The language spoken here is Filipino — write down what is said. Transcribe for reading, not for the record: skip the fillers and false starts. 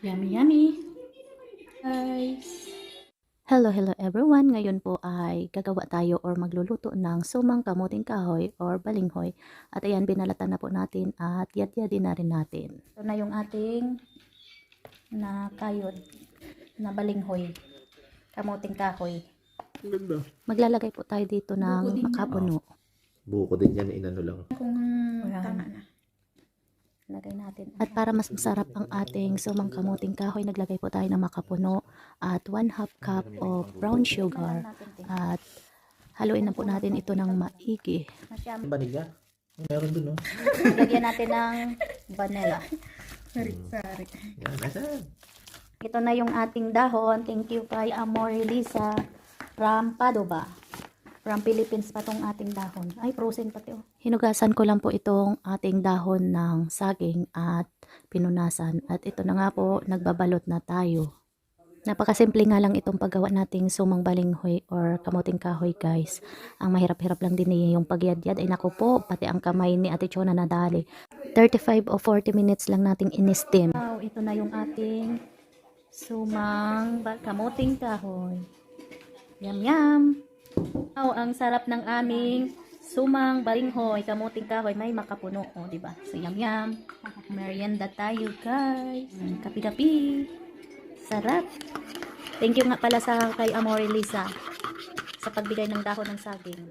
Yummy, yummy. Guys. Hello everyone. Ngayon po ay gagawa tayo or magluluto ng sumang kamuting kahoy or balinghoy. At ayan, binalatan na po natin at yadyadin na rin natin. Ito na yung ating na kayod na balinghoy. Kamuting kahoy. Ganda. Maglalagay po tayo dito ng makapuno. Buko din yan, inano lang. Kung tama na. Lagay natin. At para mas masarap ang ating sumang kamuting kahoy, naglagay po tayo ng makapuno at 1/2 cup of brown sugar. At haluin na po natin ito ng maigi. Vanilla? Meron dun, no? Lagyan natin ng vanilla. Sorry. Yan, asan? Ito na yung ating dahon. Thank you kay Amor Lisa from Padova. From Philippines pa tong ating dahon. Ay, frozen pati oh. Hinugasan ko lang po itong ating dahon ng saging at pinunasan. At ito na nga po, nagbabalot na tayo. Napakasimple nga lang itong paggawa nating sumang balinghoy or kamuting kahoy, guys. Ang mahirap-hirap lang din yung pagyadyad. Ay naku po, pati ang kamay ni Ate Chona nadali. 35 o 40 minutes lang nating in-steam. Wow, ito na yung ating sumang kamuting kahoy. Yum yum! Wow, ang sarap ng aming sumang balinghoy, kamuting kahoy, may makapuno, oh, di ba? So yum yum. Merienda tayo, guys. Kapi-kapi. Sarap. Thank you nga pala sa kay Amore Lisa sa pagbigay ng dahon ng saging.